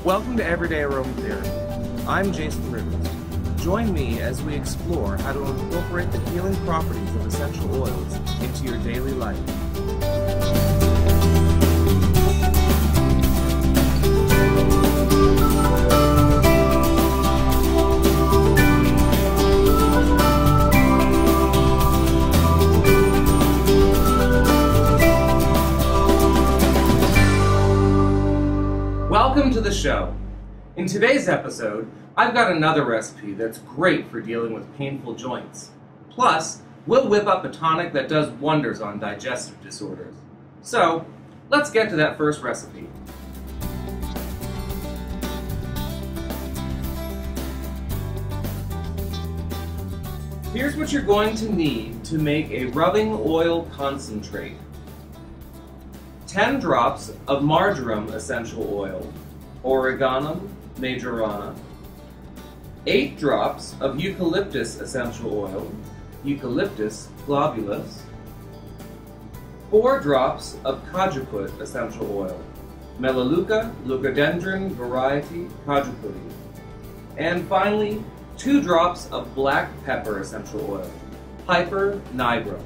Welcome to Everyday Aromatherapy. I'm Jason Rivers. Join me as we explore how to incorporate the healing properties of essential oils into your daily life. Welcome to the show. In today's episode, I've got another recipe that's great for dealing with painful joints. Plus, we'll whip up a tonic that does wonders on digestive disorders. So, let's get to that first recipe. Here's what you're going to need to make a rubbing oil concentrate. 10 drops of marjoram essential oil, Oreganum majorana, 8 drops of eucalyptus essential oil, Eucalyptus globulus, 4 drops of cajuput essential oil, Melaleuca leucodendron variety cajuputi, and finally 2 drops of black pepper essential oil, Piper nigrum.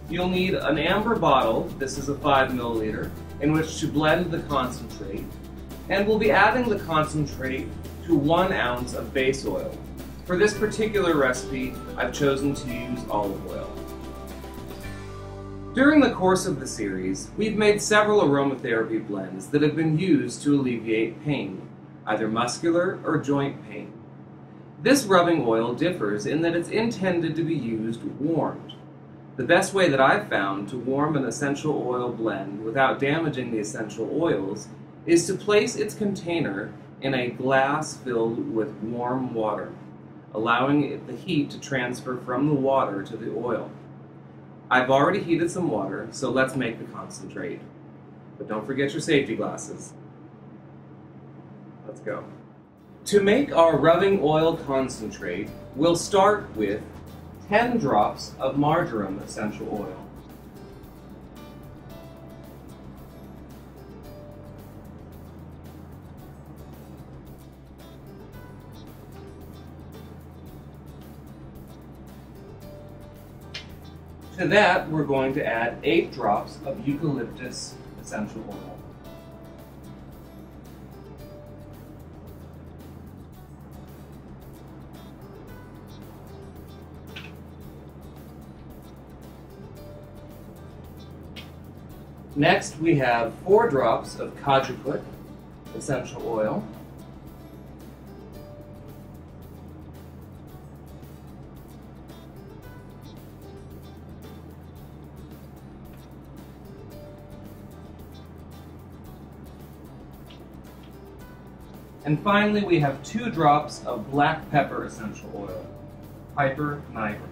You'll need an amber bottle, this is a 5 milliliter, in which to blend the concentrate, and we'll be adding the concentrate to 1 ounce of base oil. For this particular recipe, I've chosen to use olive oil. During the course of the series, we've made several aromatherapy blends that have been used to alleviate pain, either muscular or joint pain. This rubbing oil differs in that it's intended to be used warmed. The best way that I've found to warm an essential oil blend without damaging the essential oils is to place its container in a glass filled with warm water, allowing the heat to transfer from the water to the oil. I've already heated some water, so let's make the concentrate. But don't forget your safety glasses. Let's go. To make our rubbing oil concentrate, we'll start with 10 drops of marjoram essential oil. To that, we're going to add 8 drops of eucalyptus essential oil. Next, we have 4 drops of cajuput essential oil. And finally, we have 2 drops of black pepper essential oil, Piper nigrum.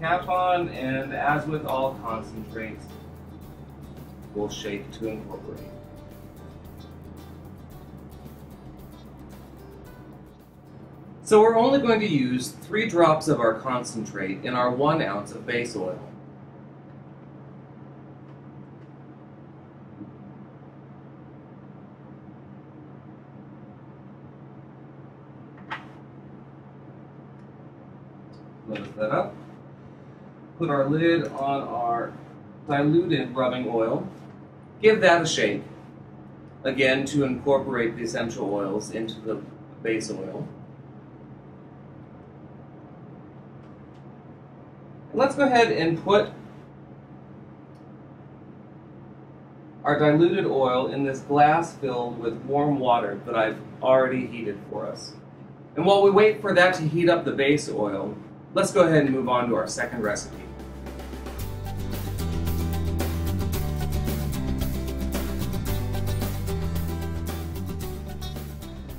Cap on, and as with all concentrates, we'll shake to incorporate. So we're only going to use 3 drops of our concentrate in our 1 ounce of base oil. Close that up. Put our lid on our diluted rubbing oil. Give that a shake, again to incorporate the essential oils into the base oil. Let's go ahead and put our diluted oil in this glass filled with warm water that I've already heated for us. And while we wait for that to heat up the base oil, let's go ahead and move on to our second recipe.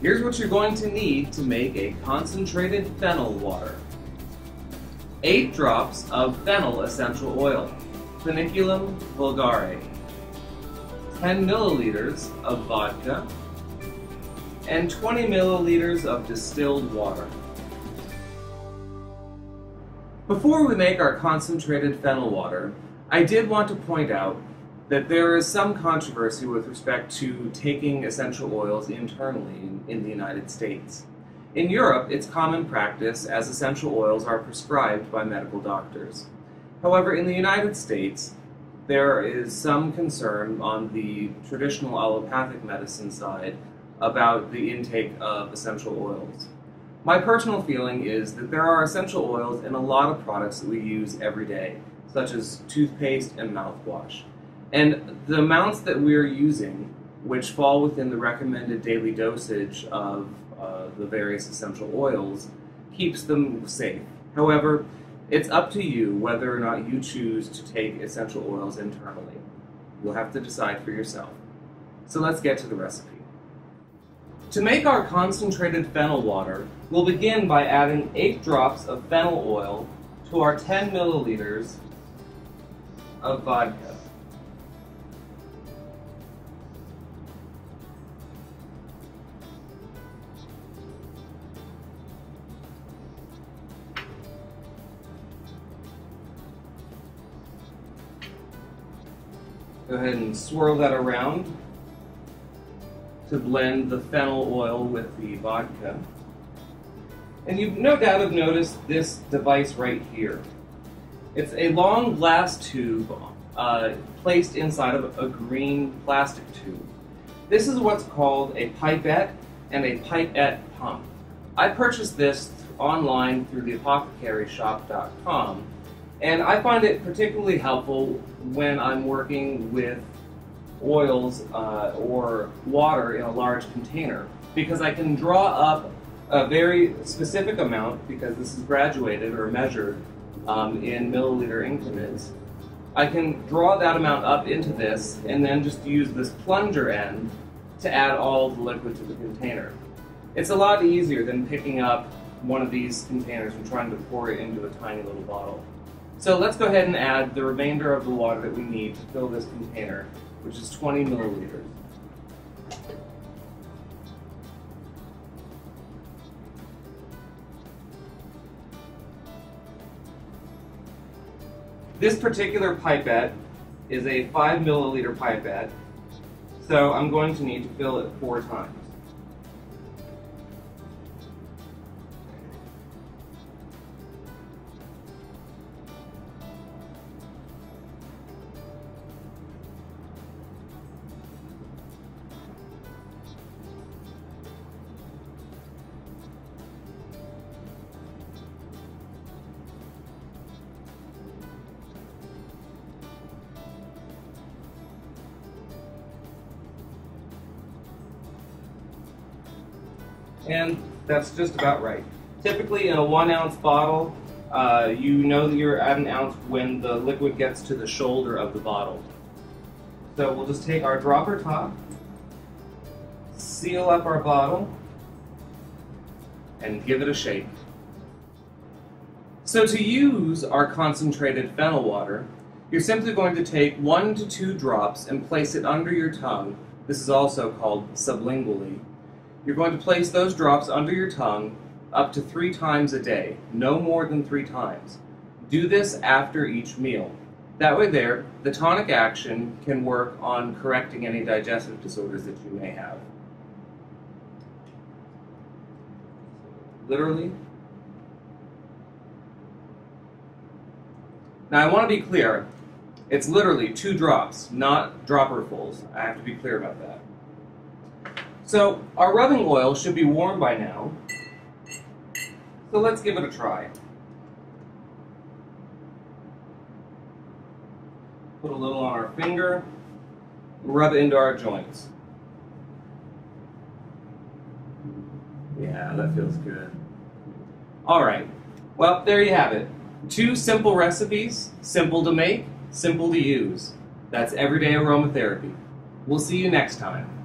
Here's what you're going to need to make a concentrated fennel water. 8 drops of fennel essential oil, Feniculum vulgare. 10 milliliters of vodka and 20 milliliters of distilled water. Before we make our concentrated fennel water, I did want to point out that there is some controversy with respect to taking essential oils internally in the United States. In Europe, it's common practice as essential oils are prescribed by medical doctors. However, in the United States, there is some concern on the traditional allopathic medicine side about the intake of essential oils. My personal feeling is that there are essential oils in a lot of products that we use every day, such as toothpaste and mouthwash. And the amounts that we're using, which fall within the recommended daily dosage of the various essential oils, keeps them safe. However, it's up to you whether or not you choose to take essential oils internally. You'll have to decide for yourself. So let's get to the recipe. To make our concentrated fennel water, we'll begin by adding 8 drops of fennel oil to our 10 milliliters of vodka. Go ahead and swirl that around to blend the fennel oil with the vodka. And you no doubt have noticed this device right here. It's a long glass tube placed inside of a green plastic tube. This is what's called a pipette and a pipette pump. I purchased this online through the apothecaryshop.com, and I find it particularly helpful when I'm working with oils or water in a large container, because I can draw up a very specific amount, because this is graduated or measured in milliliter increments. I can draw that amount up into this and then just use this plunger end to add all the liquid to the container. It's a lot easier than picking up one of these containers and trying to pour it into a tiny little bottle. So let's go ahead and add the remainder of the water that we need to fill this container, which is 20 milliliters. This particular pipette is a 5 milliliter pipette, so I'm going to need to fill it 4 times. And that's just about right. Typically in a 1 ounce bottle, you know that you're at 1 ounce when the liquid gets to the shoulder of the bottle. So we'll just take our dropper top, seal up our bottle, and give it a shake. So to use our concentrated fennel water, you're simply going to take 1 to 2 drops and place it under your tongue. This is also called sublingually. You're going to place those drops under your tongue up to 3 times a day, no more than 3 times. Do this after each meal. That way there, the tonic action can work on correcting any digestive disorders that you may have. Literally. Now I want to be clear, it's literally 2 drops, not dropperfuls. I have to be clear about that. So our rubbing oil should be warm by now, so let's give it a try. Put a little on our finger, and rub it into our joints. Yeah, that feels good. Alright, well there you have it. 2 simple recipes, simple to make, simple to use. That's everyday aromatherapy. We'll see you next time.